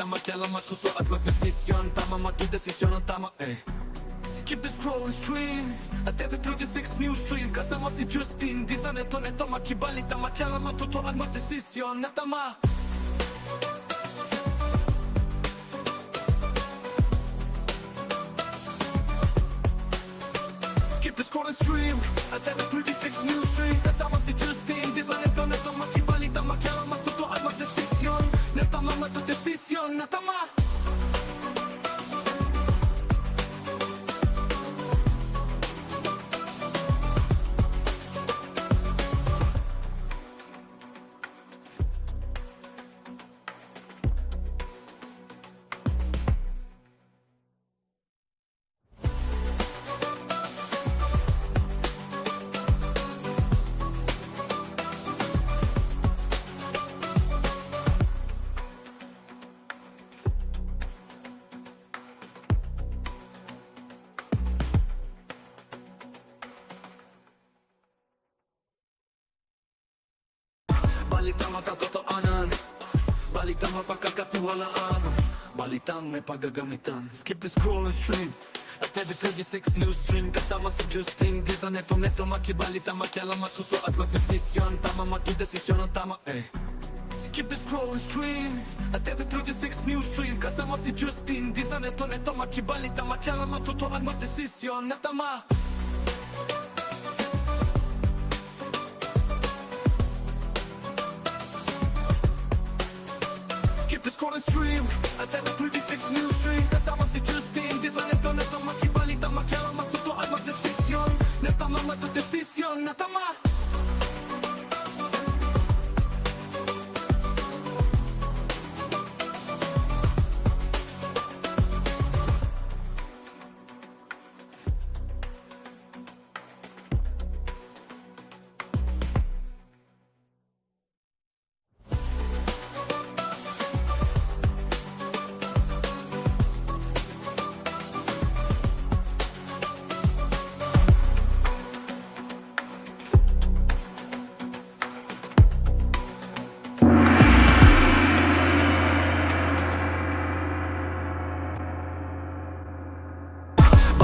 balita, makialam, matuto at magdesisyon. Tama, magdesisyon ang tama, Skip the scroll and stream at every 36 news stream. Kasama si Justin, di sa neto makibalita, makialam, matuto at magdesisyon na tama. Skip the scroll and stream at every 36 news stream. Kasama si Justin, di sa neto makibalita, makialam, matuto at magdesisyon na tama, magdesisyon na tama. Balitang makatotohanan, balitang mapagkakatiwalaan, balitang may paggagamitan. Skip the scroll and stream at every 36 news stream. Kasama si Justin, di sa neto makibalita, makialam, matuto at magdesisyon. Tama, magdesisyon ang tama, Skip the scroll and stream at every 36 news stream. Kasama si Justin, di sa neto makibalita, makialam, matuto at magdesisyon na tama. The scroll and stream at every 36 news stream. Kasama si Justin, di sa neto makibalita, makialam, matuto at magdesisyon na tama, magdesisyon na tama.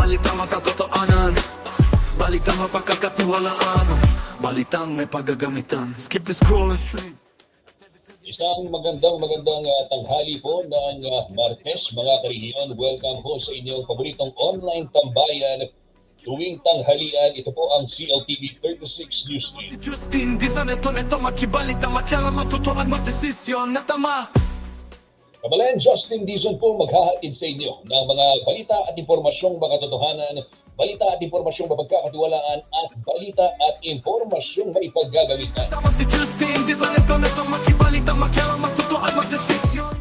Balitang makatotohanan, balitang mapagkakatiwalaan, balitang may paggagamitan. Skip the scroll and stream. Isang magandang tanghali po ng Martes, mga karehiyon. Welcome po sa inyong paboritong online tambayan tuwing tanghalian. Ito po ang CLTV 36 News Stream. Justin, di sa neto makibalita, makialam, matuto at magdesisyon na tama. Kabalan, Justin Dizon po maghahatid sa inyo ng mga balita at impormasyong makatotohanan, balita at impormasyong mapagkakatiwalaan, at balita at impormasyong maipaggagamitan. Kasama si Justin, di sa neto makibalita, makialam, matuto at magdesisyon.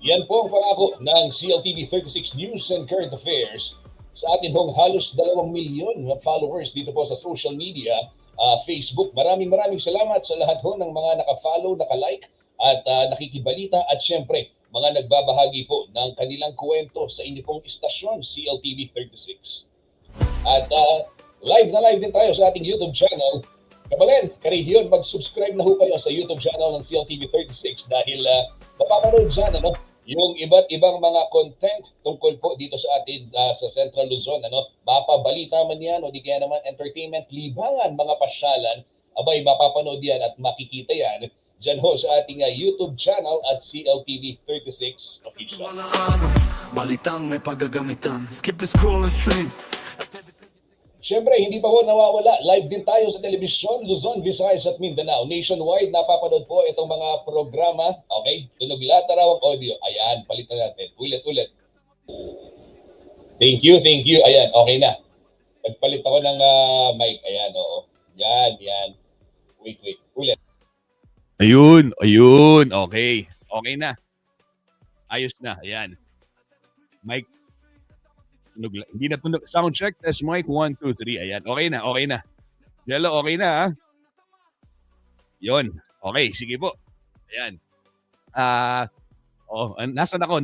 Yan po ang pangako ng CLTV 36 News and Current Affairs sa atin hong halos 2 milyon na followers dito po sa social media, Facebook. Maraming salamat sa lahat ho ng mga naka-follow, naka-like at nakikibalita, at syempre mga nagbabahagi po ng kanilang kwento sa inyo pong istasyon, CLTV 36. At live na live din tayo sa ating YouTube channel. Kabalen, karehiyon, mag-subscribe na ho kayo sa YouTube channel ng CLTV 36 dahil mapapanood dyan yung iba't ibang mga content tungkol po dito sa atin sa Central Luzon. Mapabalita man yan o di kaya naman entertainment, libangan, mga pasyalan, abay mapapanood yan at makikita yan dyan ho sa ating YouTube channel at CLTV 36 Official. Balitang may paggagamitan. Skip the scroll and stream. Siyempre, hindi pa po nawawala. Live din tayo sa telebisyon, Luzon, Visayas at Mindanao. Nationwide, napapanood po itong mga programa. Okay, tunog lahat raw ang audio. Ayan, palitan natin. Ulit. Thank you. Ayan, okay na. Nagpalit ako ng mic. Ayan, oo. Yan. Wait. Ulit. Ayun. Okay na. Ayos na. Ayan. Mic. Hindi na tunog. Sound check. Test mic. 1, 2, 3. Ayan. Okay na. Yellow, okay na ha. Yun. Okay. Sige po. Ayan. Nasaan ako?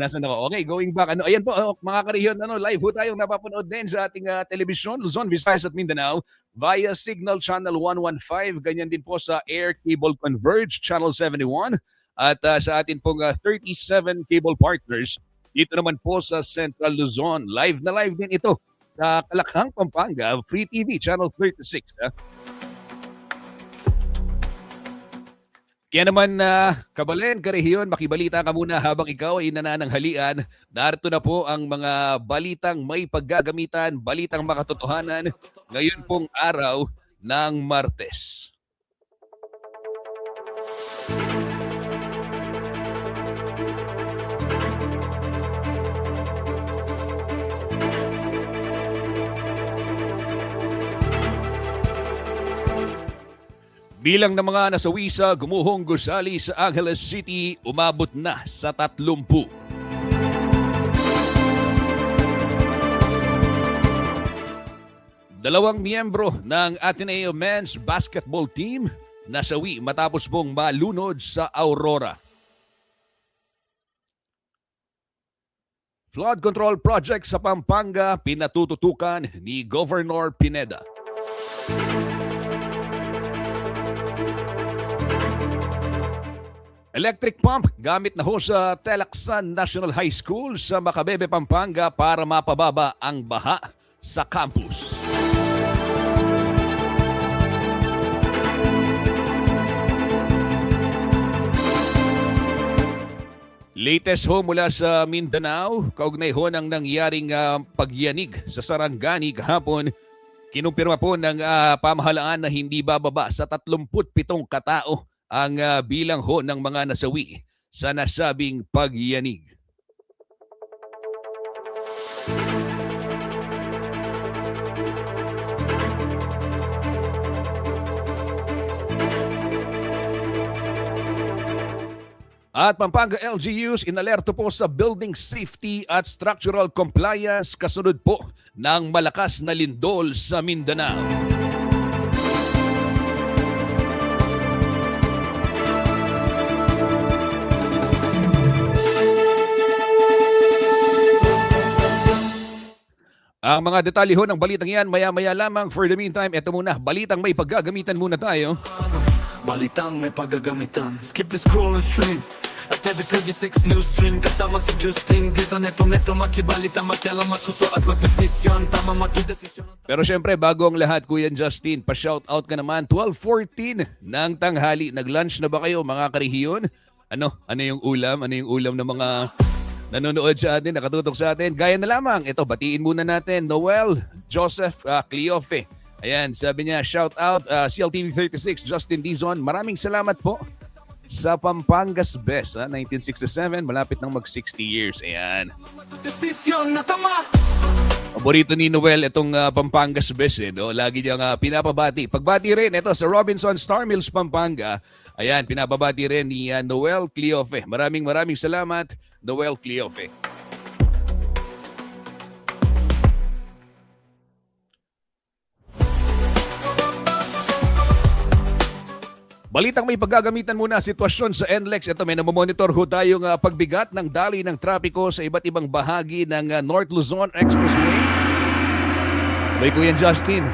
Okay, going back. Ayan po, mga karehiyon, live po tayong napapanood din sa ating telebisyon, Luzon, Visayas at Mindanao via Signal Channel 115. Ganyan din po sa Air Cable Converge Channel 71 at sa atin pong 37 cable partners. Dito naman po sa Central Luzon. Live na live din ito sa Kalakhang, Pampanga, Free TV, Channel 36. Kaya naman, Kabalen, Karehiyon, makibalita ka muna habang ikaw ay nanananghalian. Narito na po ang mga balitang may paggagamitan, balitang makatotohanan ngayon pong araw ng Martes. Bilang ng mga nasawi sa gumuhong gusali sa Angeles City, umabot na sa 30. Dalawang miyembro ng Ateneo Men's Basketball Team nasawi matapos pong malunod sa Aurora. Flood control project sa Pampanga pinatututukan ni Governor Pineda. Electric pump gamit na ho sa Telaksan National High School sa Macabebe, Pampanga para mapababa ang baha sa campus. Latest ho mula sa Mindanao, kaugnay ho ng nangyaring pagyanig sa Sarangani kahapon. Kinumpirma po ng pamahalaan na hindi bababa sa 37 katao ang bilang ho ng mga nasawi sa nasabing pagyanig. At Pampanga LGUs inalerto po sa building safety at structural compliance kasunod po ng malakas na lindol sa Mindanao. Ang mga detalye ho ng balitang yan maya-maya lamang. For the meantime, eto muna, balitang may paggagamitan muna tayo. Balitang may paggagamitan. Skip the scrolling stream at every 36 news stream. Kasama si Justin Dizon. Neto makibalita, makialam, matuto at magdesisyon. Tama magdesisyon. Pero syempre, bago ang lahat, Kuya Justin, pa-shoutout ka naman. 12:14 ng tanghali. Nag-lunch na ba kayo, mga Karehiyon? Ano yung ulam? Ano yung ulam ng mga nanonood sa atin, nakatutok sa atin? Gaya na lamang. Ito, batiin muna natin. Noel Joseph Cleofe. Ayan, sabi niya, shout out CLTV 36, Justin Dizon. Maraming salamat po sa Pampanga's Best. 1967, malapit nang mag-60 years. Ayan. Desisyon na tama. Paborito ni Noel itong Pampanga's Best. No? Lagi niyang pinapabati. Pagbati rin ito sa Robinson Star Mills, Pampanga. Ayan, pinapabati rin ni Noel Cleofe. Maraming salamat, Noel Cleofe. Balitang may paggagamitan muna sitwasyon sa NLEX. Ito, may namomonitor ho tayong pagbigat ng daloy ng trapiko sa iba't ibang bahagi ng North Luzon Expressway. May Kuya Justin,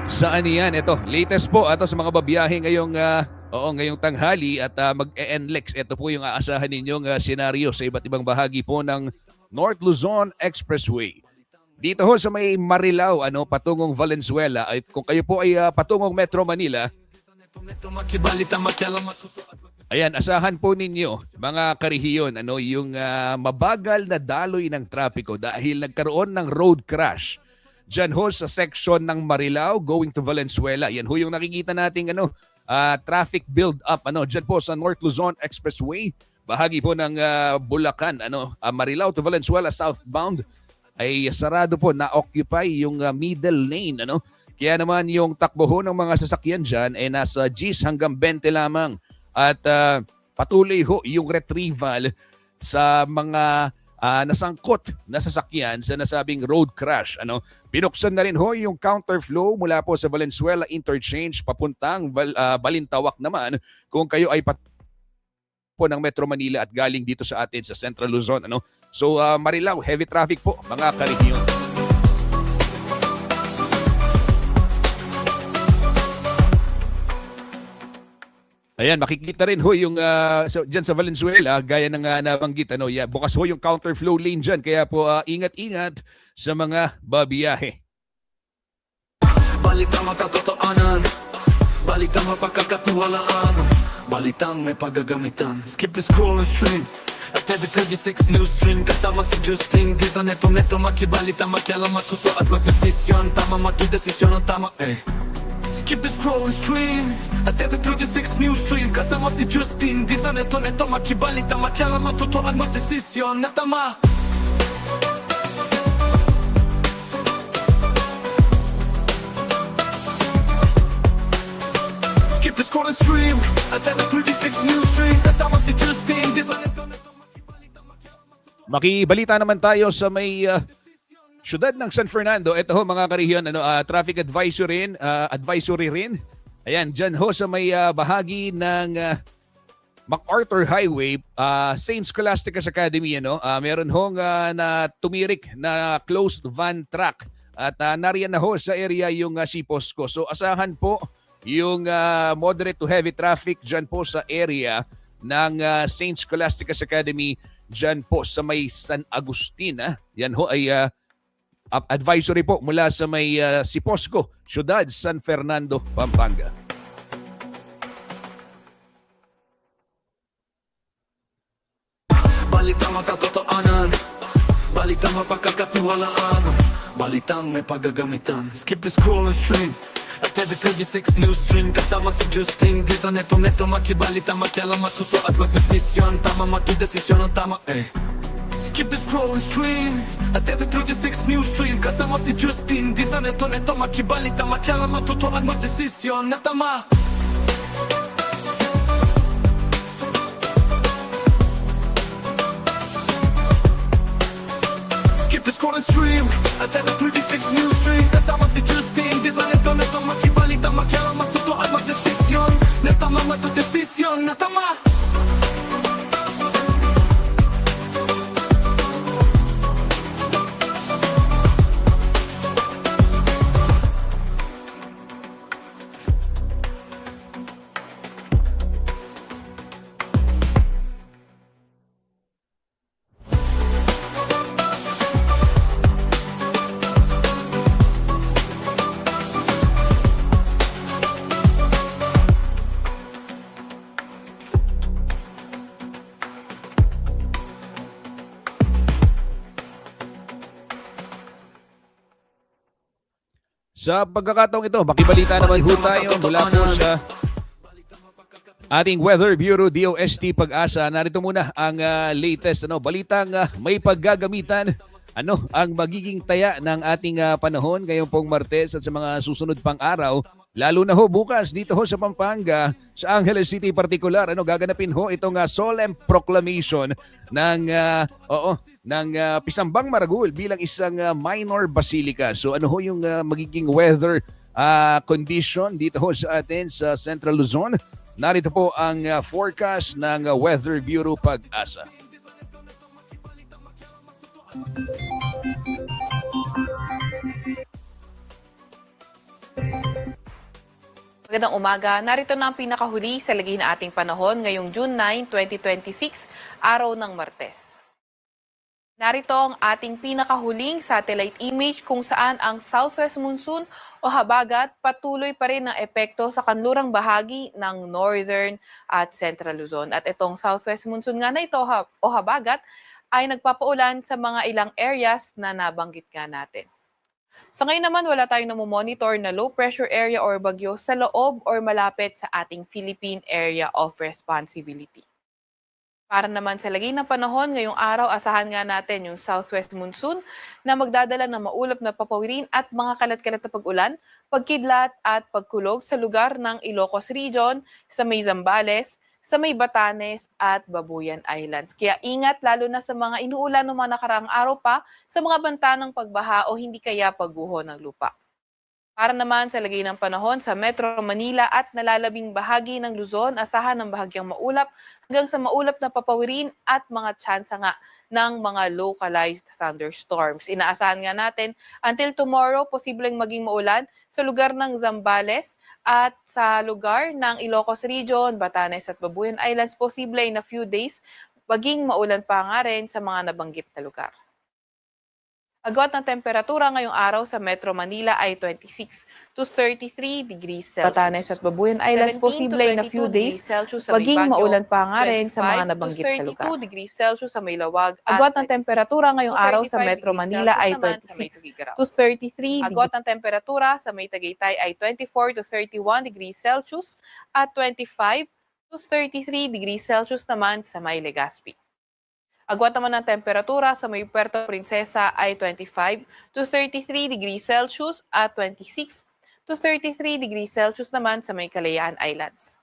saan yan? Ito, latest po ato sa mga babiyahe ngayong tanghali at mag-NLEX. Ito po yung aasahan ninyong senaryo sa iba't ibang bahagi po ng North Luzon Expressway. Dito ho sa may Marilao, patungong Valenzuela, ay kung kayo po ay patungong Metro Manila, ayan, asahan po ninyo, mga Karehiyon, yung mabagal na daloy ng trapiko dahil nagkaroon ng road crash dyan ho sa section ng Marilao going to Valenzuela. Yan ho yung nakikita nating traffic build up dyan po sa North Luzon Expressway. Bahagi po ng Bulacan, Marilao to Valenzuela southbound ay sarado po, na-occupy yung middle lane, Kaya naman yung takbo ho ng mga sasakyan dyan ay nasa 10 hanggang 20 lamang. At patuloy ho yung retrieval sa mga nasangkot na sasakyan sa nasabing road crash. Binuksan na rin ho yung counterflow mula po sa Valenzuela Interchange papuntang Balintawak naman kung kayo ay po ng Metro Manila at galing dito sa atin sa Central Luzon. So Marilao, heavy traffic po, mga Karehiyon. Ayan, makikita rin ho yung dyan sa Valenzuela, gaya ng nabanggit, bukas ho yung counterflow lane dyan. Kaya po ingat-ingat sa mga babiyahe. Balitang makatotohanan, balitang mapagkakatiwalaan, balitang may pagagamitan. Skip the scroll and stream at every 36 news stream. Kasama si Justin Dizan, neto makibalita, makialam, matuto at magdesisyon. Tama, matudesisyon ang tama, Skip the scroll and stream at every 36 news stream. Kasama si Justin Dizan, neto makibalita, makialam, matuto at magdesisyon na tama. Skip the scroll and stream at every 36 news stream. Kasama si Justin Dizan, neto makibalita, makialam, matuto. Makibalita naman tayo sa may syudad ng San Fernando. Ito ho mga karihiyon, traffic advisory rin. Ayan, dyan ho sa may bahagi ng MacArthur Highway, St. Scholastica's Academy, meron hong na tumirik na closed van track at nariyan na ho sa area yung Siposco. So asahan po yung moderate to heavy traffic dyan po sa area ng St. Scholastica's Academy dyan po sa may San Agustin. Yan ho ay advisory po mula sa may Siposco, Ciudad San Fernando, Pampanga. Balitang makatotohanan, balitang mapagkakatiwalaan, balitang may pagagamitan. Skip the scroll and stream at every 36 news stream. Kasama si Justin Dizan, neto makibalita, makialam, matuto at magdesisyon. Tama, matudesisyon ang tama, Skip the scroll and stream at every 36 news stream. Kasama si Justin Dizan, neto makibalita, makialam, matuto at magdesisyon na tama. Skip the scroll and stream at every 36 news stream. Kasama si Justin Dizan, neto makibalita, makialam, matuto at magdesisyon na tama, matudesisyon na tama. Sa pagkakataong ito, makibalita naman ho tayo mula po sa ating Weather Bureau DOST Pag-asa. Narito muna ang latest balitang may paggagamitan. Ano ang magiging taya ng ating panahon ngayong pong Martes at sa mga susunod pang araw, lalo na ho bukas dito ho sa Pampanga, sa Angeles City particular. Gaganapin ho itong solemn proclamation ng Pisambang Maragul bilang isang minor basilica. So ano ho yung magiging weather condition dito ho sa atin sa Central Luzon? Narito po ang forecast ng Weather Bureau Pag-asa. Magandang umaga. Narito na ang pinakahuli sa lagay na ating panahon ngayong June 9, 2026, araw ng Martes. Narito ang ating pinakahuling satellite image kung saan ang southwest monsoon o habagat patuloy pa rin ang epekto sa kanlurang bahagi ng northern at central Luzon. At itong southwest monsoon nga na ito o habagat ay nagpapaulan sa mga ilang areas na nabanggit nga natin. Sa ngayon naman, wala tayong namomonitor na low pressure area or bagyo sa loob or malapit sa ating Philippine Area of Responsibility. Para naman sa lagay ng panahon, ngayong araw, asahan nga natin yung southwest monsoon na magdadala ng maulap na papawirin at mga kalat-kalat na pag-ulan, pagkidlat at pagkulog sa lugar ng Ilocos Region, sa may Zambales, sa may Batanes at Babuyan Islands. Kaya ingat lalo na sa mga inuulan ng mga nakaraang araw pa sa mga banta ng pagbaha o hindi kaya pagguho ng lupa. Para naman sa lagay ng panahon sa Metro Manila at nalalabing bahagi ng Luzon, asahan ng bahagyang maulap hanggang sa maulap na papawirin at mga tsansa nga ng mga localized thunderstorms. Inaasahan nga natin until tomorrow, posibleng maging maulan sa lugar ng Zambales at sa lugar ng Ilocos Region, Batanes at Babuyan Islands, posible in a few days maging maulan pa nga rin sa mga nabanggit na lugar. Agwat ng temperatura ngayong araw sa Metro Manila ay 26 to 33 degrees Celsius. Batanes at Babuyan Islands, 17 to posible in a few 22 days Celsius sa may maging Baguio, maulan pa nga rin sa 25 mga to nabanggit na lugar. 32 degrees Celsius sa may Lawag at Agwat ng 26 temperatura ngayong to araw sa 35 Metro degrees Manila Celsius ay naman sa may 26 Tugigaraw. to 33 Agwat ng temperatura sa may Tagaytay ay 24 to 31 degrees Celsius at 25 to 33 degrees Celsius naman sa may Legazpi. Agwat naman ng temperatura sa may Puerto Princesa ay 25 to 33 degrees Celsius at 26 to 33 degrees Celsius naman sa may Kalayaan Islands.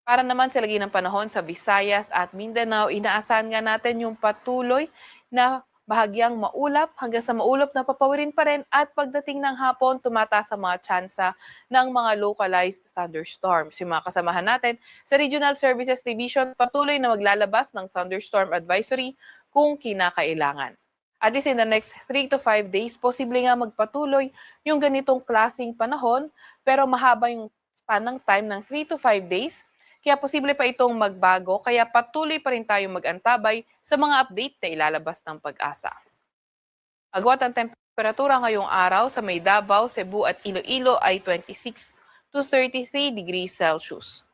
Para naman sa lagi ng panahon sa Visayas at Mindanao, inaasahan nga natin yung patuloy na bahagyang maulap hanggang sa maulap na papawirin pa rin at pagdating ng hapon, tumataas sa mga tsansa ng mga localized thunderstorms. Yung mga kasamahan natin sa Regional Services Division patuloy na maglalabas ng thunderstorm advisory kung kinakailangan. At least in the next 3 to 5 days, posible nga magpatuloy yung ganitong klaseng panahon pero mahaba yung span ng time ng 3 to 5 days. Kaya posible pa itong magbago, kaya patuloy pa rin tayong mag-antabay sa mga update na ilalabas ng Pag-asa. Agwat ang temperatura ngayong araw sa may Davao, Cebu at Iloilo ay 26 to 33 degrees Celsius.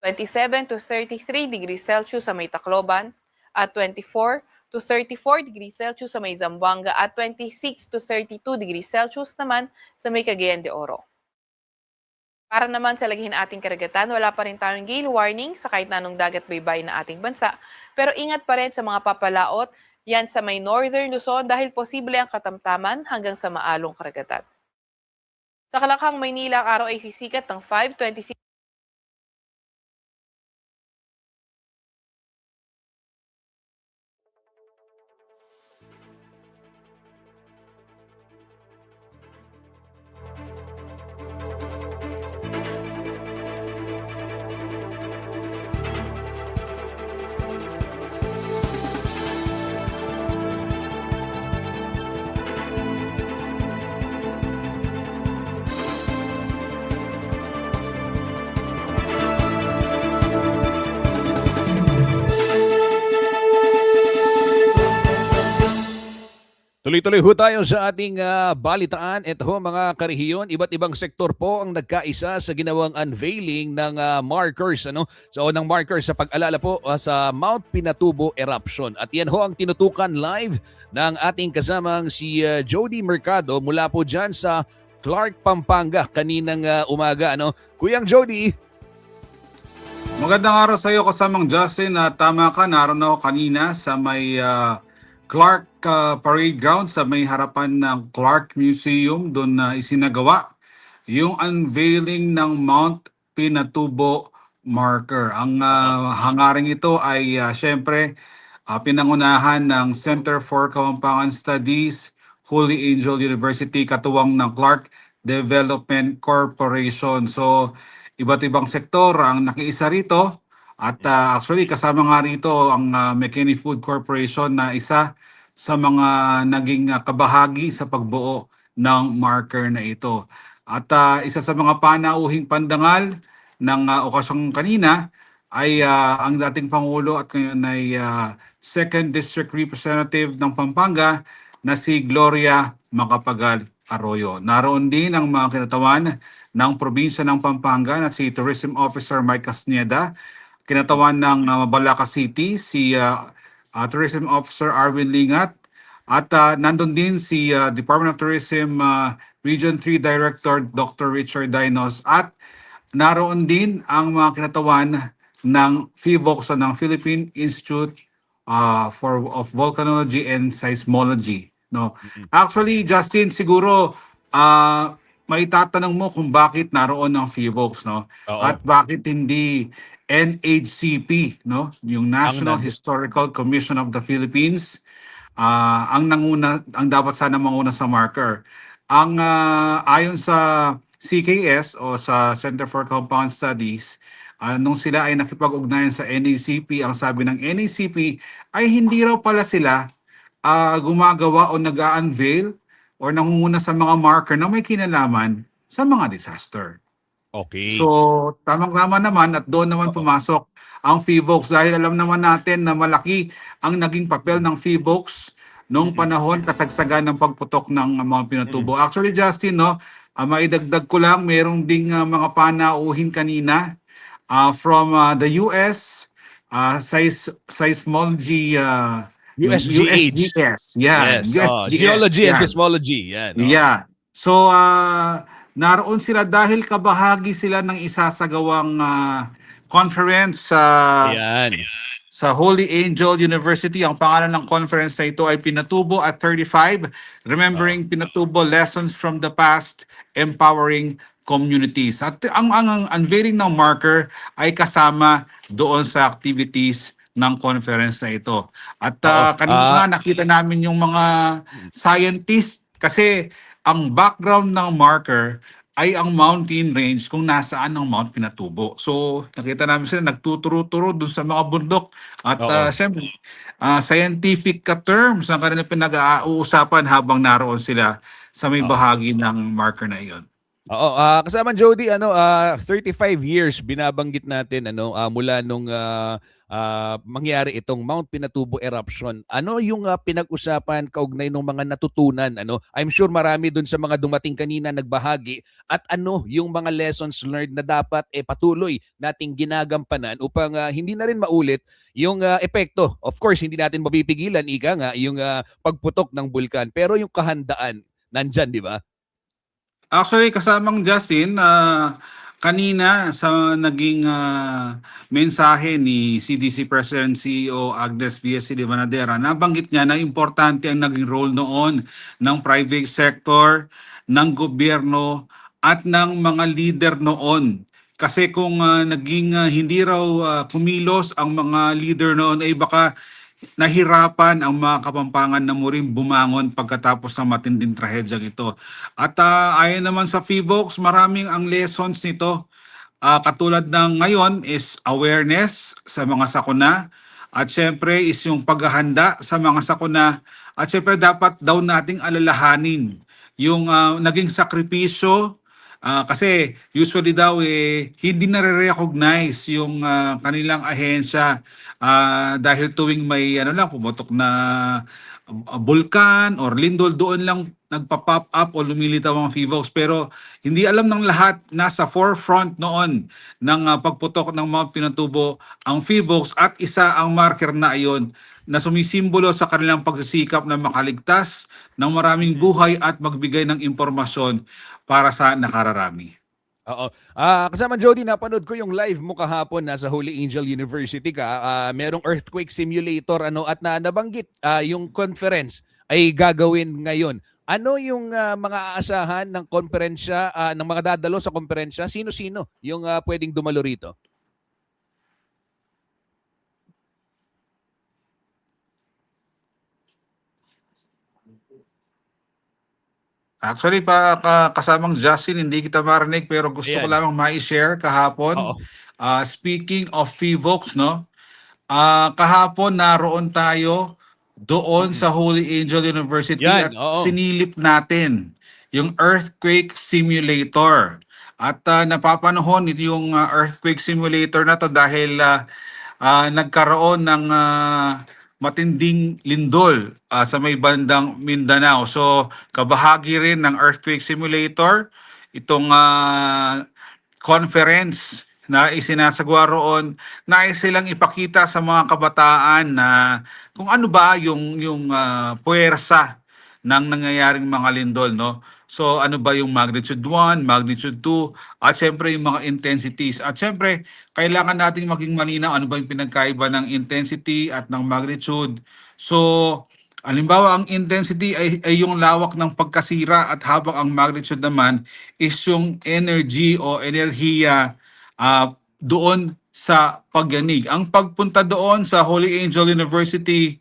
27 to 33 degrees Celsius sa may Tacloban at 24 to 34 degrees Celsius sa may Zamboanga at 26 to 32 degrees Celsius naman sa may Cagayan de Oro. Para naman sa lagihin ating karagatan, wala pa rin tayong gale warning sa kahit na anong dagat baybay na ating bansa. Pero ingat pa rin sa mga papalaot yan sa may northern Luzon dahil posible ang katamtaman hanggang sa maalong karagatan. Sa Kalakhang, Maynila, ang araw ay sisikat ng 5:26. Tuloy-tuloy ho tayo sa ating balitaan. Ito ho mga karehiyon, iba't ibang sektor po ang nagkaisa sa ginawang unveiling ng markers. So unang markers sa pag-alala po sa Mount Pinatubo eruption. At yan ho ang tinutukan live ng ating kasamang si Jody Mercado mula po dyan sa Clark, Pampanga kaninang umaga. Kuyang Jody. Magandang araw sa iyo kasamang Justin. Tama ka, naroon ako kanina sa may Clark Parade Ground sa may harapan ng Clark Museum. Doon na isinagawa yung unveiling ng Mount Pinatubo marker. Ang hangaring ito ay syempre pinangunahan ng Center for Kapampangan Studies, Holy Angel University, katuwang ng Clark Development Corporation. So iba't ibang sektor ang nakiisa rito. At actually, kasama nga rito ang McKinney Food Corporation na isa sa mga naging kabahagi sa pagbuo ng marker na ito. At isa sa mga panauhing pandangal ng okasyong kanina ay ang dating Pangulo at ngayon ay 2nd District Representative ng Pampanga na si Gloria Macapagal Arroyo. Naroon din ang mga kinatawan ng probinsya ng Pampanga na si Tourism Officer Mike Casneda, kinatawan ng Balaca City, si Tourism Officer Arvin Lingat, at nandun din si Department of Tourism Region 3 Director Dr. Richard Dinos, at naroon din ang mga kinatawan ng PHIVOLCS o ng Philippine Institute of Volcanology and Seismology. Actually, Justin, siguro may tatanong mo kung bakit naroon ang PHIVOLCS, at bakit hindi NHCP, yung National Historical Commission of the Philippines, ang dapat sana manguna sa marker. Ang ayon sa CKS o sa Center for Compound Studies, nung sila ay nakipag-ugnayan sa NACP, ang sabi ng NACP ay hindi raw pala sila gumagawa o nag-unveil or nangunguna sa mga marker na may kinalaman sa mga disaster. Okay. So, tamang-tama naman at doon naman Oo. pumasok ang FIVOX dahil alam naman natin na malaki ang naging papel ng FIVOX noong panahon kasagsagan ng pagputok ng mga Pinatubo. Actually, Justin, no, maidagdag ko lang, merong ding mga panauhin kanina from the US, seismology, yung USGH. USGS. Yan, Yes. USGS. Geology and yan. seismology. Yan. Yeah. So, naroon sila dahil kabahagi sila ng isasagawang conference Ayan. sa Holy Angel University. Ang pangalan ng conference na ito ay Pinatubo at 35, Remembering Pinatubo Lessons from the Past, Empowering Communities. At ang unveiling ng marker ay kasama doon sa activities ng conference na ito. At kanina nga nakita namin yung mga scientists kasi ang background ng marker ay ang mountain range kung nasaan ang Mount Pinatubo. So nakita namin sila nagtuturo-turo dun sa mga bundok at siyempre scientific terms ang kanilang pinag-uusapan habang naroon sila sa may bahagi ng marker na iyon. Oo, kasama Jody, 35 years binabanggit natin mula nung mangyari itong Mount Pinatubo eruption. Ano yung pinag-usapan kaugnay ng mga natutunan? I'm sure marami dun sa mga dumating kanina nagbahagi at ano yung mga lessons learned na dapat patuloy nating ginagampanan upang hindi na rin maulit yung epekto. Of course, hindi natin mapipigilan yung pagputok ng bulkan, pero yung kahandaan nandyan, di ba? Actually, kasamang Justin, kanina sa naging mensahe ni CDC President CEO Agnes V.S. de Manadera, nabanggit niya na importante ang naging role noon ng private sector, ng gobyerno, at ng mga leader noon. Kasi kung naging hindi raw kumilos ang mga leader noon, ay baka nahirapan ang mga Kapampangan na muling bumangon pagkatapos ng matinding trahedyang ito. At ayon naman sa FIVOX, maraming ang lessons nito. Katulad ng ngayon is awareness sa mga sakuna at syempre is yung paghahanda sa mga sakuna at syempre dapat daw nating alalahanin yung naging sakripisyo kasi usually daw hindi nare-recognize yung kanilang ahensya dahil tuwing may pumutok na bulkan or lindol, doon lang nagpa-pop up o lumilitaw ang FIVOX. Pero hindi alam ng lahat, nasa forefront noon ng pagputok ng Mount Pinatubo ang FIVOX at isa ang marker na iyon na sumisimbolo sa kanilang pagsisikap na makaligtas ng maraming buhay at magbigay ng impormasyon para sa nakararami. Oo. Kasama Jody, napanood ko yung live mo kahapon nasa Holy Angel University ka. Merong earthquake simulator at nabanggit yung conference ay gagawin ngayon. Ano yung mga aasahan ng konferensya, ng mga dadalo sa konferensya? Sino-sino yung pwedeng dumalo rito? Actually, kasamang Justin, hindi kita marinig pero gusto ko lamang ma-share kahapon. Speaking of FIVOX, no? Kahapon naroon tayo doon sa Holy Angel University at sinilip natin yung earthquake simulator. At napapanahon yung earthquake simulator na to dahil nagkaroon ng matinding lindol sa may bandang Mindanao. So, kabahagi rin ng earthquake simulator itong conference na isinasagawa roon, nais silang ipakita sa mga kabataan na kung ano ba yung puwersa ng nangyayaring mga lindol, no? So ano ba yung magnitude 1, magnitude 2, at siyempre yung mga intensities. At siyempre, kailangan nating maging malinaw ano ba yung pinagkaiba ng intensity at ng magnitude. So, halimbawa, ang intensity ay yung lawak ng pagkasira at habang ang magnitude naman is yung energy o enerhiya doon sa pagyanig. Ang pagpunta doon sa Holy Angel University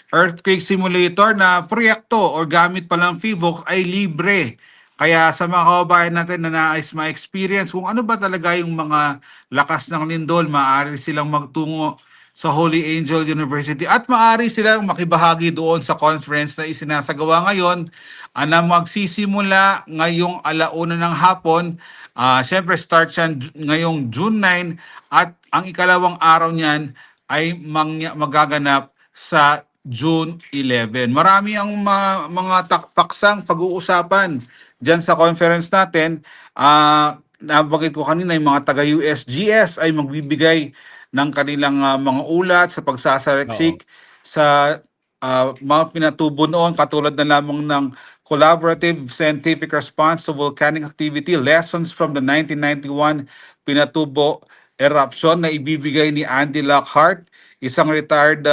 earthquake simulator na proyekto or gamit pa lang FIVOX ay libre Kaya sa mga kababayan natin na nais ma-experience kung ano ba talaga yung mga lakas ng lindol, maaari silang magtungo sa Holy Angel University at maaari silang makibahagi doon sa conference na isinasagawa ngayon na magsisimula ngayong 1:00 ng hapon. Siyempre start yan ngayong June 9 at ang ikalawang araw niyan ay magaganap sa June 11. Marami ang mga paksang pag-uusapan dyan sa conference natin. Nabanggit ko kanina, yung mga taga-USGS ay magbibigay ng kanilang mga ulat sa pagsasaliksik sa mga pinatubo noon, katulad na lamang ng Collaborative Scientific Response to Volcanic Activity, Lessons from the 1991 Pinatubo Eruption na ibibigay ni Andy Lockhart, isang retired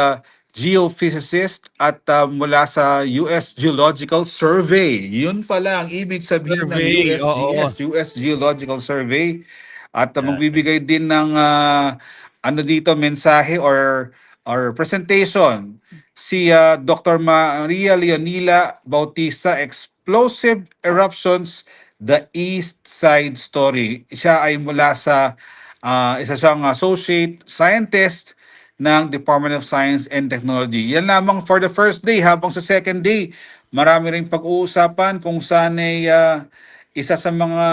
geophysicist at mula sa US Geological Survey. Yun pala ang ibig sabihin ng USGS, US Geological Survey. At magbibigay din ng mensahe or presentation si Dr. Maria Leonila Bautista, Explosive Eruptions, The East Side Story. Siya ay mula sa isa siyang associate scientist ng Department of Science and Technology. Yan lamang for the first day. Habang sa second day, marami ring pag-uusapan kung saan ay isa sa mga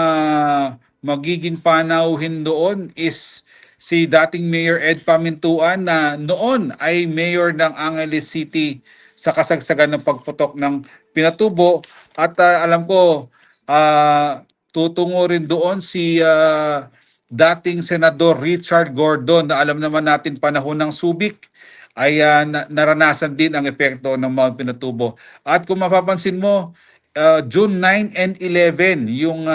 magiging panauhin doon is si dating Mayor Ed Pamintuan na noon ay mayor ng Angeles City sa kasagsagan ng pagputok ng Pinatubo. At alam ko, tutungo rin doon si dating Senador Richard Gordon na alam naman natin panahon ng Subic ay naranasan din ang epekto ng Mount Pinatubo. At kung mapapansin mo, June 9 and 11 yung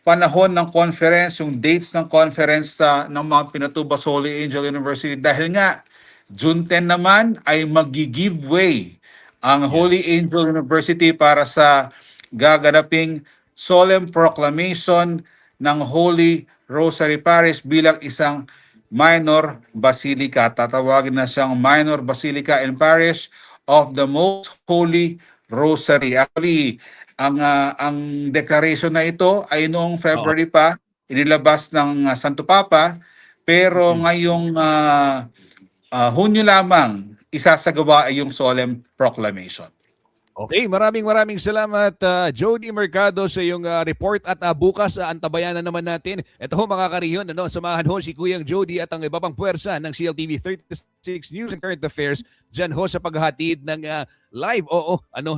panahon ng conference, yung dates ng conference ng Mount Pinatubo sa Holy Angel University, dahil nga June 10 naman ay magi-giveaway ang Holy Angel University para sa gaganaping solemn proclamation ng Holy Rosary Parish bilang isang minor basilica. Tatawagin na siyang minor basilica and parish of the Most Holy Rosary. Actually, ang declaration na ito ay noong February pa inilabas ng Santo Papa, pero ngayong Hunyo lamang isasagawa ay yung solemn proclamation. Okay, maraming salamat Jody Mercado sa iyong report at bukas antabayan na naman natin. Ito ho mga kariyon, samahan ho si Kuyang Jody at ang iba pang puwersa ng CLTV 36 News and Current Affairs dyan ho sa paghatid ng live,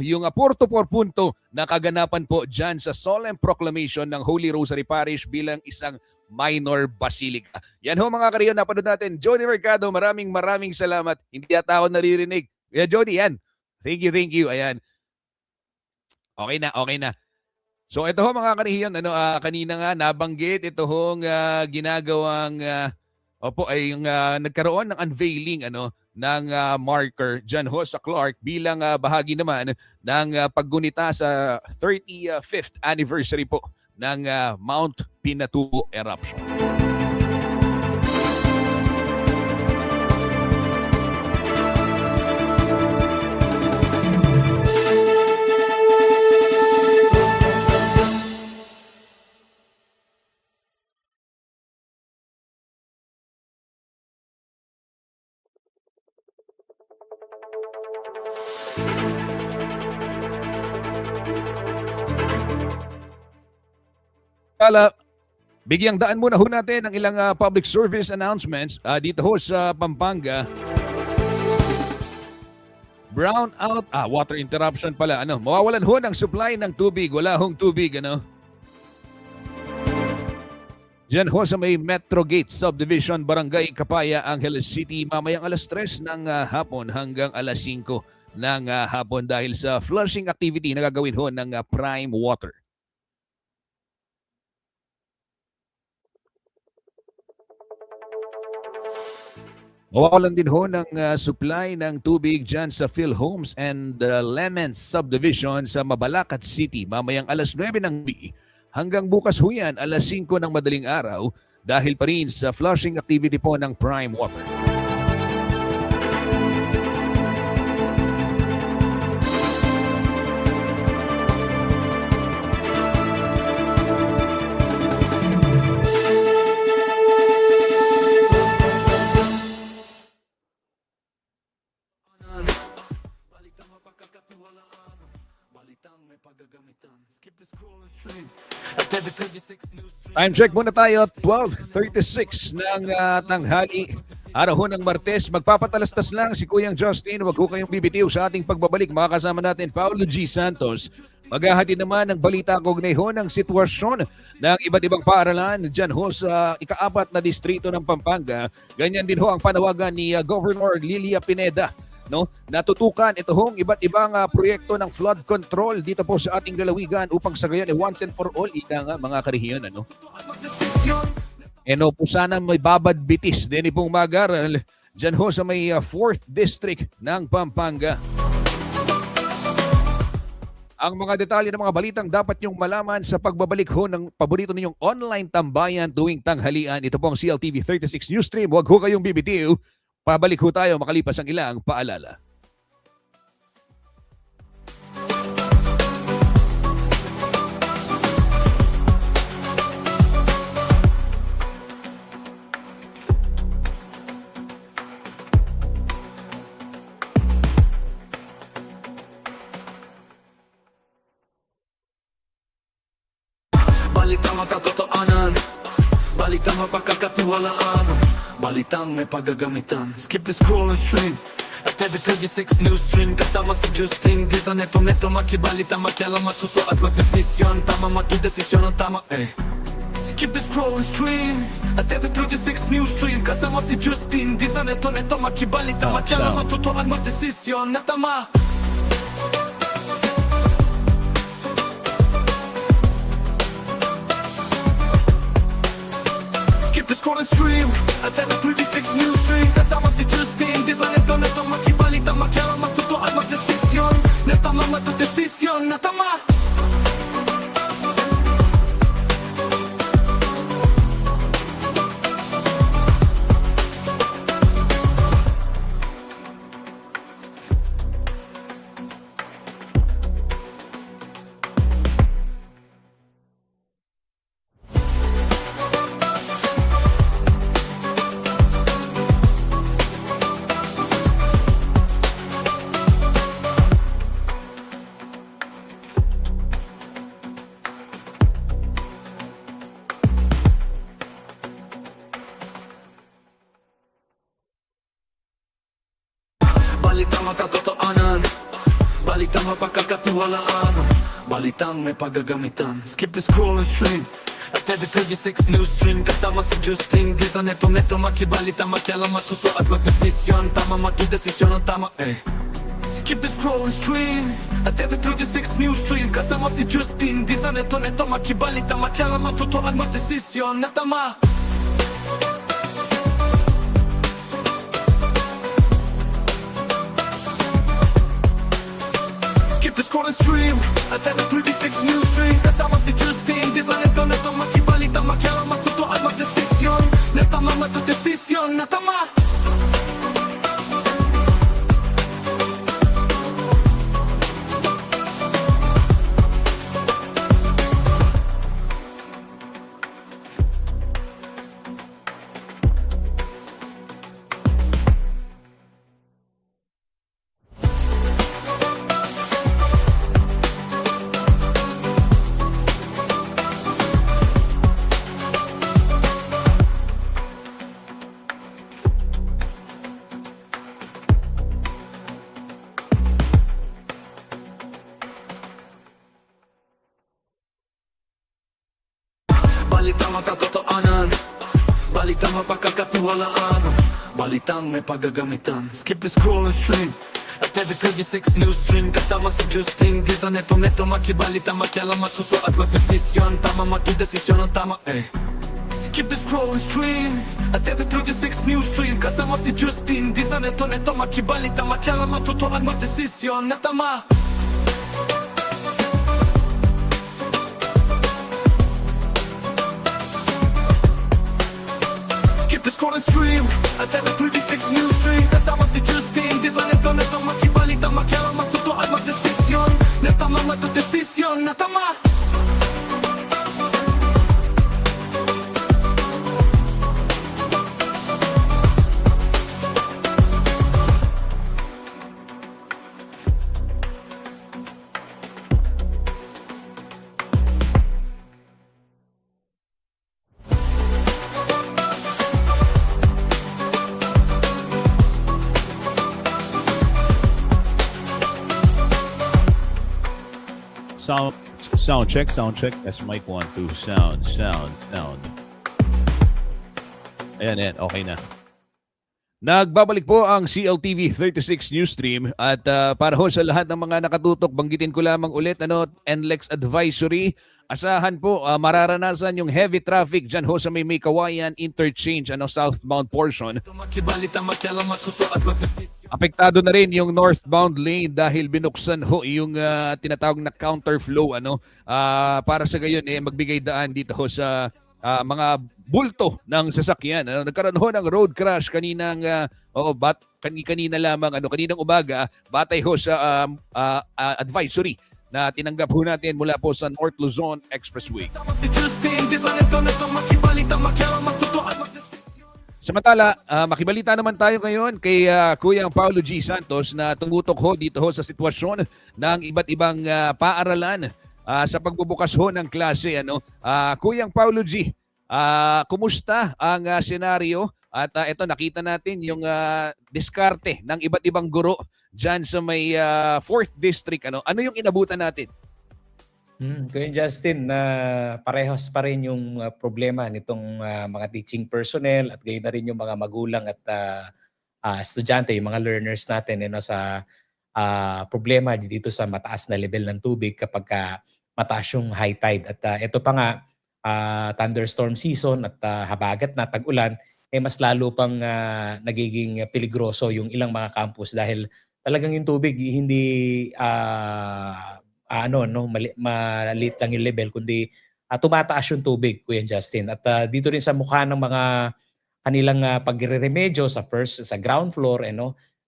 yung punto por punto na kaganapan po dyan sa solemn proclamation ng Holy Rosary Parish bilang isang minor basilica. Yan ho mga kariyon, napanood natin. Jody Mercado, maraming salamat. Hindi yata ako naririnig. Jody, yan. Thank you. Ayan. Okay na. So ito ho mga kanihiyon, kanina nga nabanggit ito hong ginagawang ay yung nagkaroon ng unveiling ng marker dyan ho sa Clark bilang bahagi naman ng paggunita sa 35th anniversary po ng Mount Pinatubo eruption. Bigyang daan muna ho natin ang ilang public service announcements dito ho sa Pampanga. Brownout, water interruption pala. Mawawalan ho ng supply ng tubig. Wala hong tubig, Diyan ho sa may Metro Gate Subdivision, Barangay Kapaya, Angeles City, mamayang 3:00 ng hapon hanggang 5:00 ng hapon dahil sa flushing activity na gagawin ho ng Prime Water. Mawawalan din ho ng supply ng tubig dyan sa PhilHomes and Lemons Subdivision sa Mabalacat City mamayang 9:00 ng gabi hanggang bukas ho yan 5:00 ng madaling araw dahil pa rin sa flushing activity po ng Prime Water. At every 36 news stream. Time check muna tayo, 12:36 ng tanghali. Araw ho ng Martes, magpapatalastas lang si Kuyang Justin. Huwag ho kayong bibitiw sa ating pagbabalik. Makakasama natin Paulo G. Santos. Maghahati naman ng balita kaugnay ho ng sitwasyon ng iba't ibang paaralan dyan ho sa ika-4 na distrito ng Pampanga. Ganyan din ho ang panawagan ni Governor Lilia Pineda. No, natutukan ito hong iba't ibang proyekto ng flood control dito po sa ating lalawigan upang sa gayon once and for all ika nga mga karehiyon ano. Po sana may babad bitis din pong magar dyan ho sa may 4th district ng Pampanga. Ang mga detalye ng mga balitang dapat nyong malaman sa pagbabalik ho ng paborito ninyong online tambayan tuwing tanghalian. Ito po ang CLTV 36 Newsstream. Huwag ho kayong bibitiw. Pabalik ho tayo makalipas ang ilang paalala. Balitang makatotoanan, balitang mapagkakatiwalaan, balitang may paggagamitan. Skip the scroll and stream at every 36 news stream. Kasama si Justin Di sa neto makibalita, makialam, matuto at magdesisyon. Tama, magdesisyon ang tama Skip the scroll and stream at every 36 news stream. Kasama si Justin Di sa neto makibalita, makialam, matuto at magdesisyon na tama. Skip the scroll and stream at every 36 news stream. Kasama si Justin Di sa neto makibalita, makialam, matuto at magdesisyon na tama, magdesisyon na tama. Balitang makatotoanan, balitang mapagkakatiwalaan, balitang may paggagamitan. Skip the scroll and stream at every 36 news stream. Kasama si Justin Di sa neto makibalita, makialam, matuto at magdesisyon. Tama, magdesisyon ang tama Skip the scroll and stream at every 36 news stream. Kasama si Justin Di sa neto makibalita, makialam, matuto at magdesisyon na tama. The scroll and stream at every 36 news stream. Kasama si Justin Di sa neto makibalita, makialam, matuto at magdesisyon na tama, magdesisyon na tama. Balitang makatotoanan, balitang mapagkakatiwalaan, balitang may paggagamitan. Skip the scroll and stream at every 36 news stream. Kasama si Justin Di sa neto makibalita, makialam, matuto at magdesisyon. Tama, magdesisyon ang tama Skip the scroll and stream at every 36 news stream. Kasama si Justin Di sa neto makibalita, makialam, matuto at magdesisyon na tama. The scroll and stream at every 36 news stream. Kasama si Justin Di sa neto makibalita, makialam, matuto at magdesisyon na tama, magdesisyon na tama. Sound check. That's mic 1, 2. Sound. Ayan. Okay na. Nagbabalik po ang CLTV 36 News Stream at para ho sa lahat ng mga nakatutok, banggitin ko lamang ulit NLEX Advisory. Asahan po mararanasan yung heavy traffic dyan ho sa may Kawayan Interchange, southbound portion. Makibalita makialam matuto at magdesisyon. Apektado na rin yung northbound lane dahil binuksan ho yung tinatawag na counterflow para sa gayon magbigay daan dito ho sa mga bulto ng sasakyan. Nagkaroon ho ng road crash kaninang kanina lamang kaninang umaga batay ho sa advisory na tinanggap ho natin mula po sa North Luzon Expressway. Sama si Justin, di sa neto makibalita makialam matuto at magdesisyon. Samantala, makibalita naman tayo ngayon kay Kuya Paulo G. Santos na tumutok ho dito ho sa sitwasyon ng iba't ibang paaralan sa pagbubukas ho ng klase. Kuya Paulo G., kumusta ang senaryo? At ito nakita natin yung diskarte ng iba't ibang guro dyan sa may 4th District. Ano yung inabutan natin? Kuya Justin, parehas pa rin yung problema nitong mga teaching personnel at gayon na rin yung mga magulang at estudyante, yung mga learners natin sa problema dito sa mataas na level ng tubig kapag mataas yung high tide. At ito pa nga, thunderstorm season at habagat na tag-ulan, mas lalo pang nagiging peligroso yung ilang mga campus dahil talagang yung tubig hindi maliit lang yung level kundi tumataas yung tubig, Kuya Justin. At dito rin sa mukha ng mga kanilang pagre-remedyo sa ground floor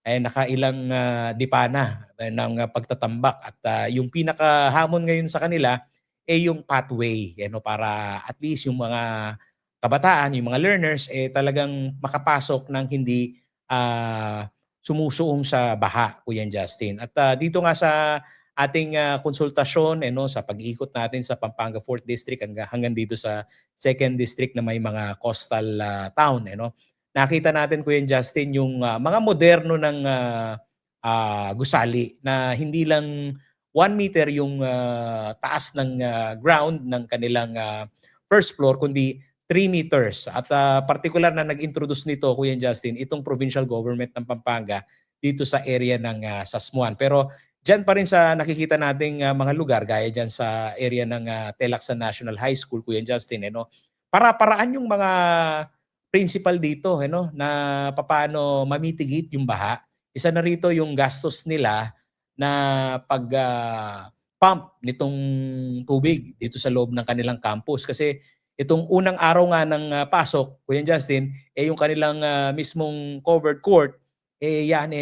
nakailang dipa na ng pagtatambak at yung pinakahamon ngayon sa kanila yung pathway para at least yung mga kabataan, yung mga learners talagang makapasok ng hindi sumusuong sa baha, Kuya Justin. At dito nga sa ating konsultasyon sa pag-ikot natin sa Pampanga 4th District hanggang dito sa 2nd District na may mga coastal town, nakita natin, Kuya Justin, yung mga moderno ng gusali na hindi lang 1 meter yung taas ng ground ng kanilang first floor kundi 3 meters. At particular na nag-introduce nito, Kuya Justin, itong provincial government ng Pampanga dito sa area ng Sasmuan. Pero dyan pa rin sa nakikita nating mga lugar, gaya dyan sa area ng Telaksan National High School, Kuya Justin, para-paraan yung mga principal dito na paano mamitigate yung baha. Isa na rito yung gastos nila na pag-pump nitong tubig dito sa loob ng kanilang campus. Kasi itong unang araw nga ng pasok, Kuya Justin, yung kanilang mismong covered court, yan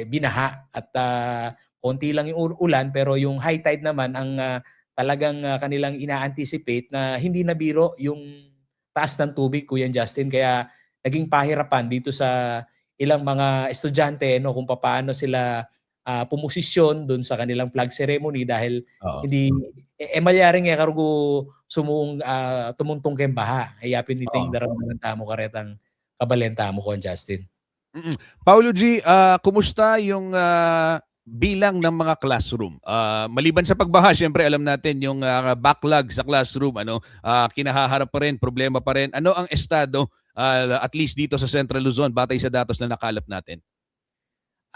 binaha. At konti lang yung ulan, pero yung high tide naman ang talagang kanilang ina-anticipate na hindi na biro yung taas ng tubig, Kuya Justin. Kaya naging pahirapan dito sa ilang mga estudyante kung paano sila pumosisyon doon sa kanilang flag ceremony dahil hindi malyaring karugo tumuntong kay baha. Hayapin niting daramdaman tamo karetang kabalenta mo, Kuya Justin. Paulo G, kumusta yung bilang ng mga classroom? Maliban sa pagbaha, syempre alam natin yung backlog sa classroom, kinahaharap pa rin, problema pa rin. Ano ang estado at least dito sa Central Luzon batay sa datos na nakalap natin?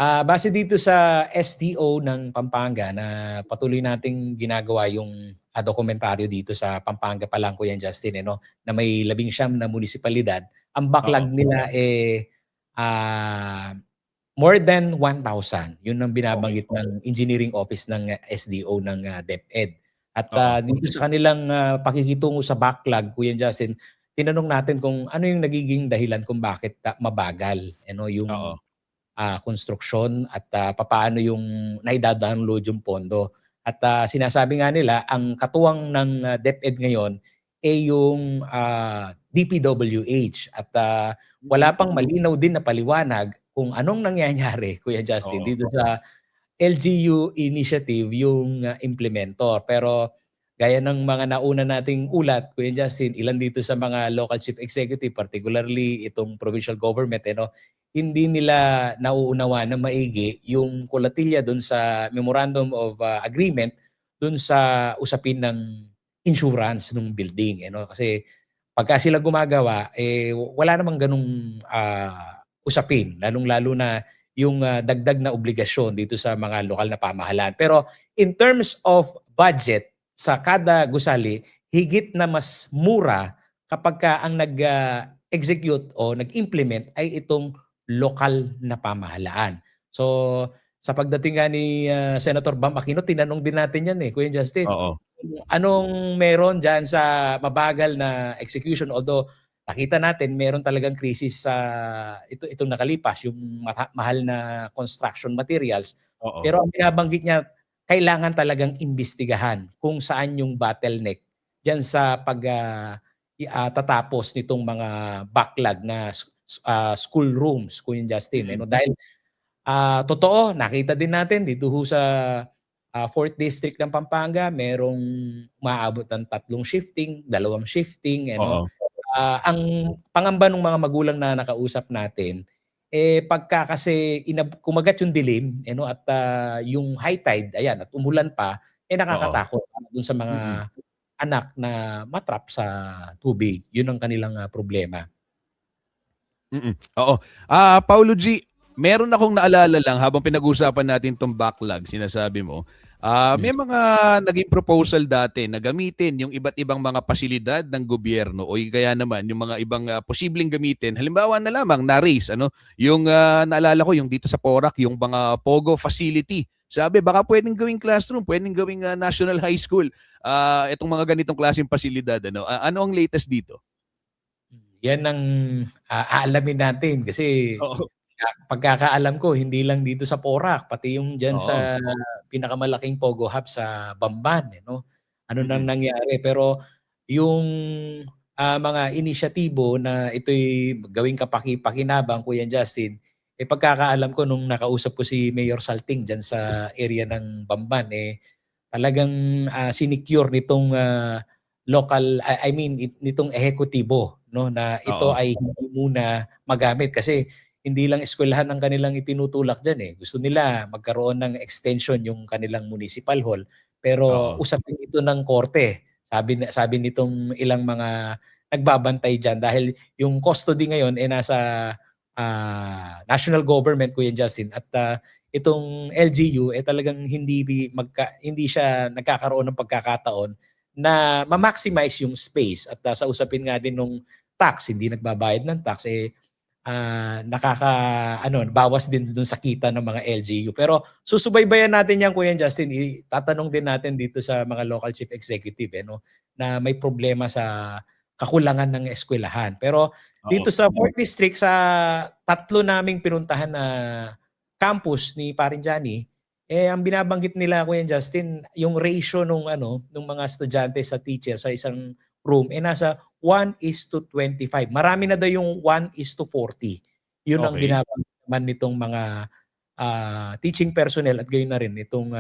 Base dito sa STO ng Pampanga na patuloy nating ginagawa yung dokumentaryo dito sa Pampanga pa lang, Kuya Justin, na may 19 na munisipalidad. Ang backlog nila more than 1,000. Yun ang binabanggit ng engineering office ng SDO ng DepEd. At dito sa kanilang pakikitungo sa backlog, Kuya Justin, tinanong natin kung ano yung nagiging dahilan kung bakit mabagal yung konstruksyon at papaano yung naidadaunload yung pondo. At sinasabi nga nila, ang katuwang ng DepEd ngayon yung DPWH. At wala pang malinaw din na paliwanag kung anong nangyayari, Kuya Justin, dito sa LGU initiative yung implementor. Pero gaya ng mga nauna nating ulat, Kuya Justin, ilan dito sa mga local chief executive, particularly itong provincial government, hindi nila nauunawa na maigi yung kulatilya doon sa Memorandum of Agreement dun sa usapin ng insurance ng building, kasi pagka sila gumagawa, wala namang ganung usapin, lalong-lalo na yung dagdag na obligasyon dito sa mga lokal na pamahalaan. Pero in terms of budget, sa kada gusali, higit na mas mura kapag ka ang nag-execute o nag-implement ay itong lokal na pamahalaan. So, sa pagdating nga ni Senator Bam Aquino, tinanong din natin yan Kuya Justin. Oo. Anong meron dyan sa mabagal na execution? Although nakita natin meron talagang krisis sa itong nakalipas, yung mahal na construction materials. Oo. Pero ang binabanggit niya, kailangan talagang imbestigahan kung saan yung bottleneck dyan sa tatapos nitong mga backlog na school rooms, Kuya Justin. Dahil totoo, nakita din natin dito sa 4th District ng Pampanga, merong maabot ng 3 shifting, 2 shifting. Oo. Ang pangamba ng mga magulang na nakausap natin, pagka kasi kumagat yung dilim, at yung high tide, ayan, at umulan pa, nakakatakot dun sa mga anak na matrap sa tubig. Yun ang kanilang problema. Oo. Paulo G, meron akong naalala lang habang pinag-usapan natin tong backlog, sinasabi mo. May mga naging proposal dati na gamitin yung iba't ibang mga pasilidad ng gobyerno o kaya naman yung mga ibang posibleng gamitin. Halimbawa na lamang na-raise, yung naalala ko yung dito sa Porac, yung mga Pogo facility. Sabi, baka pwedeng gawing classroom, pwedeng gawing national high school. Itong mga ganitong klaseng pasilidad. Ano ang latest dito? Yan ang aalamin natin kasi Oo. pagkakaalam ko, hindi lang dito sa Porac, pati yung dyan Oo. sa pinakamalaking Pogo Hub sa Bamban. Ano nang nangyari. Pero yung mga inisyatibo na ito'y gawing kapaki-pakinabang, Kuya Justin, pagkakaalam ko nung nakausap ko si Mayor Salting dyan sa area ng Bamban, talagang sinecure nitong local, nitong ehekutibo, na ito Oo. ay hindi muna magamit kasi hindi lang eskwelahan ang kanilang itinutulak dyan. Gusto nila magkaroon ng extension yung kanilang municipal hall. Pero Oo. usapin ito ng korte. Sabi nitong ilang mga nagbabantay dyan dahil yung custody ngayon nasa national government, Kuya Justin. At itong LGU talagang hindi siya nagkakaroon ng pagkakataon na ma-maximize yung space. At sa usapin nga din nung tax, hindi nagbabayad ng tax, bawas din dun sa kita ng mga LGU. Pero susubaybayan natin yan, Kuya Justin. Tatanong din natin dito sa mga local chief executive na may problema sa kakulangan ng eskwelahan. Pero dito sa 4th District, sa 3 naming pinuntahan na campus ni Parinjani, ang binabanggit nila, Kuya Justin, yung ratio nung mga estudyante sa teacher sa isang room nasa 1:25. Marami na daw yung 1:40. Yun ang binabanggit naman nitong mga teaching personnel at gayon na rin itong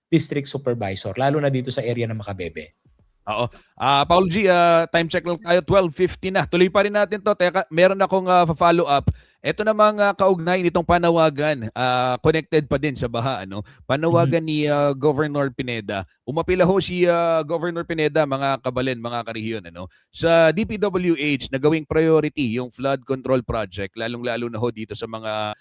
district supervisor, lalo na dito sa area ng Makabebe. Oo. Paul G, time check lang tayo, 12:50 na. Tuloy pa rin natin to. Teka, meron akong follow up. Ito namang kaugnay nitong panawagan, connected pa din sa baha, panawagan ni Governor Pineda. Umapila ho si Governor Pineda, mga kabalen, mga karehiyon, sa DPWH na gawing priority yung flood control project, lalong-lalo na ho dito sa mga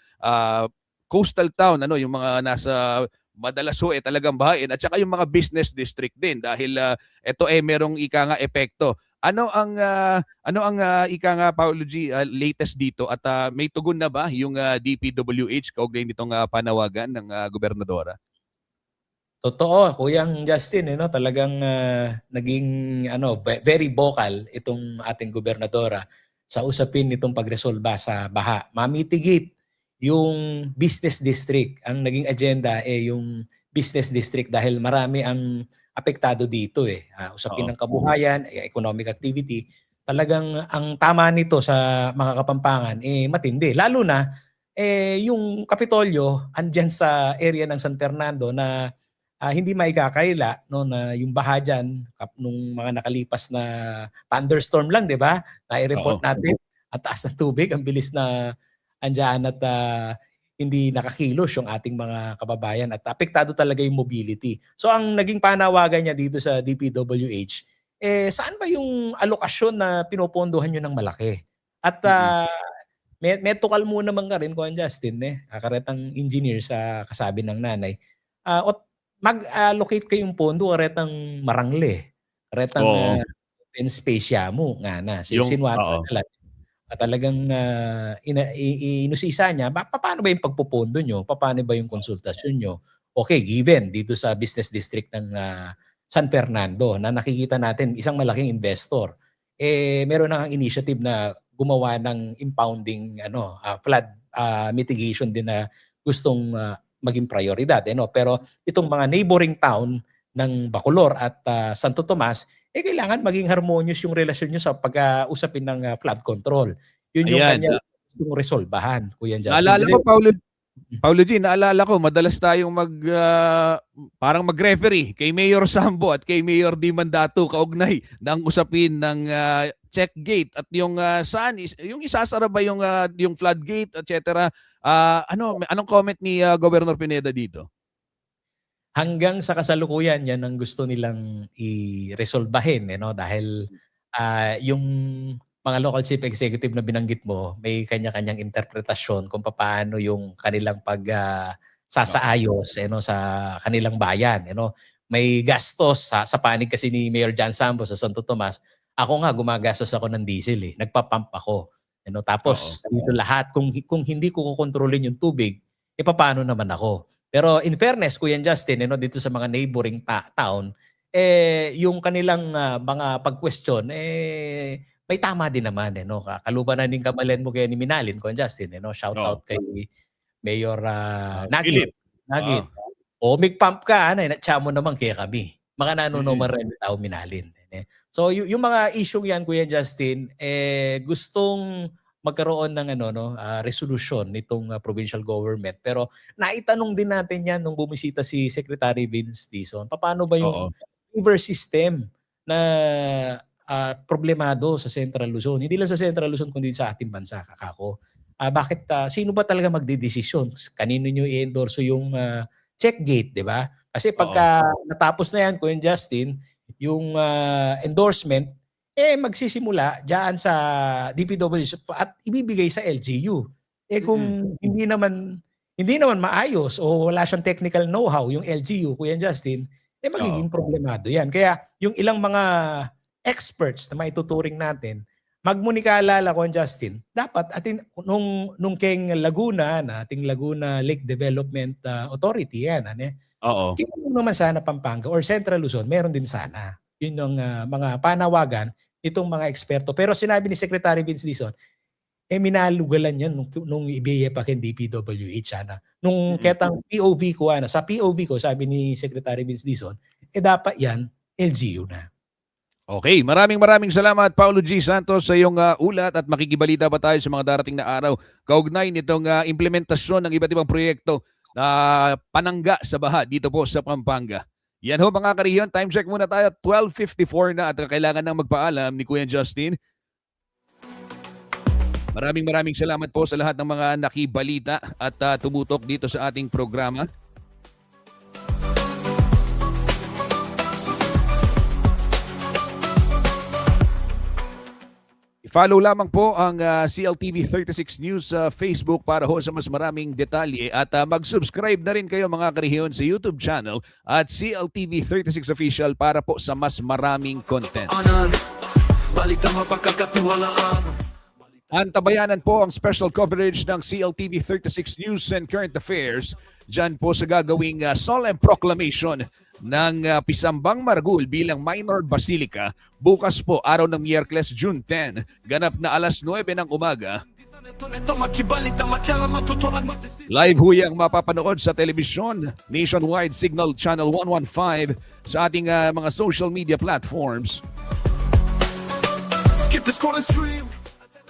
coastal town, yung mga nasa madalas ho talagang bahain, at saka yung mga business district din dahil ito merong ika nga epekto. Ano ang ika nga, Paulo G, latest dito at may tugon na ba yung DPWH kaugnay nitong panawagan ng gobernadora? Totoo, Kuyang Justin, talagang naging very vocal itong ating gobernadora sa usapin nitong pagresolba sa baha. Mamitigit yung business district. Ang naging agenda yung business district dahil marami ang apektado dito usapin ng kabuhayan, economic activity. Talagang ang tama nito sa mga Kapampangan matindi. Lalo na yung Kapitolyo andyan sa area ng San Fernando na hindi maikakaila na yung baha dyan nung mga nakalipas na thunderstorm lang, di ba? Na-report natin at taas ng tubig, ang bilis na andyan at hindi nakakilos yung ating mga kababayan at apektado talaga yung mobility. So ang naging panawagan niya dito sa DPWH, saan ba yung alokasyon na pinopondohan nyo ng malaki? At may tukal mo naman ka rin, Kuya Justin, karetang engineer sa kasabi ng nanay. Mag-allocate kayong pondo karetang marangle, karetang penspecia mo nga na. Sinwata na lang. Talagang inusisa niya, paano ba yung pagpupondo nyo? Paano ba yung konsultasyon nyo? Okay, given dito sa business district ng San Fernando na nakikita natin isang malaking investor, meron na ang initiative na gumawa ng impounding flood mitigation din na gustong maging prioridad. Pero itong mga neighboring town ng Bacolor at Santo Tomas, kailangan maging harmonious yung relasyon nyo sa pag-usapin ng flood control. Yun yung kanya gustong resolbahan, Kuya Justin. Naalala ko, Paulo G, naalala ko, madalas tayong parang mag-referee kay Mayor Sambo at kay Mayor Di Mandato kaugnay ng usapin ng check gate at yung saan, yung isasara ba yung floodgate, etc. Anong comment ni Governor Pineda dito? Hanggang sa kasalukuyan, yan ang gusto nilang i-resolbahin dahil yung mga local chief executive na binanggit mo, may kanya-kanyang interpretasyon kung paano yung kanilang pag-sasaayos sa kanilang bayan. May gastos sa panig kasi ni Mayor John Sambo sa Santo Tomas. Ako nga, gumagastos ako ng diesel. Nagpapump ako. Tapos dito lahat, kung hindi ko kukontrolin yung tubig, paano naman ako? Pero in fairness, Kuya Justin, dito sa mga neighboring town, yung kanilang mga pag-question, may tama din naman. Kaluban na din kamalen mo kaya ni Minalin, Kuya Justin. Shout out kay Mayor Nagit. Mig-pump ka, natsa mo naman kaya kami. Mga nanonoman rin tao Minalin. So yung mga issue yan, Kuya Justin, gustong magkaroon ng resolution nitong provincial government. Pero naitanong din natin yan nung bumisita si Secretary Vince Dizon. Paano ba yung river system na problemado sa Central Luzon? Hindi lang sa Central Luzon kundi sa ating bansa, kakako. Sino ba talaga magdedesisyon? Kanino nyo i-endorso yung check gate, di ba? Kasi pagka natapos na yan, Kuya Justin, yung endorsement, magsisimula diyan sa DPWH at ibibigay sa LGU. Kung hindi naman maayos o wala siyang technical know-how yung LGU, Kuya Justin, magiging problemado yan. Kaya yung ilang mga experts na maituturing natin, magmunikaalala, Kuya Justin, dapat nung Keng Laguna, ating Laguna Lake Development Authority yan, kung naman sana Pampanga or Central Luzon, meron din sana. Yun yung mga panawagan itong mga eksperto. Pero sinabi ni Secretary Vince Dizon, minalugalan yan nung ibiya pa kin DPWH. Nung ketang POV ko, sa POV ko, sabi ni Secretary Vince Dizon, dapat yan, LGU na. Okay, maraming salamat Paulo G. Santos sa iyong ulat at makikibalita pa tayo sa mga darating na araw kaugnay nitong implementasyon ng iba't ibang proyekto na panangga sa baha dito po sa Pampanga. Yan ho mga kariyon, time check muna tayo, 12:54 na at kailangan nang magpaalam ni Kuya Justin. Maraming salamat po sa lahat ng mga nakibalita at tumutok dito sa ating programa. I-follow lamang po ang CLTV 36 News sa Facebook para ho sa mas maraming detalye at mag-subscribe na rin kayo mga kariyon sa YouTube channel at CLTV 36 Official para po sa mas maraming content. Antabayanan po ang special coverage ng CLTV 36 News and Current Affairs dyan po sa gagawing solemn proclamation ng Pisambang Maragul bilang minor basilica bukas po araw ng Miyerkules, June 10, ganap na alas 9 ng umaga. Live ho yang mapapanood sa telebisyon, nationwide Signal Channel 115 sa ating mga social media platforms. Skip the scroll and stream.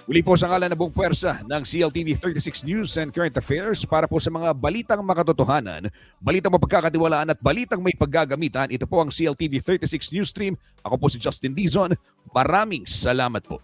Uli po sa ngalan na buong puwersa ng CLTV 36 News and Current Affairs para po sa mga balitang makatotohanan, balitang mapagkakatiwalaan at balitang may paggagamitan. Ito po ang CLTV 36 News Stream. Ako po si Justin Dizon. Maraming salamat po.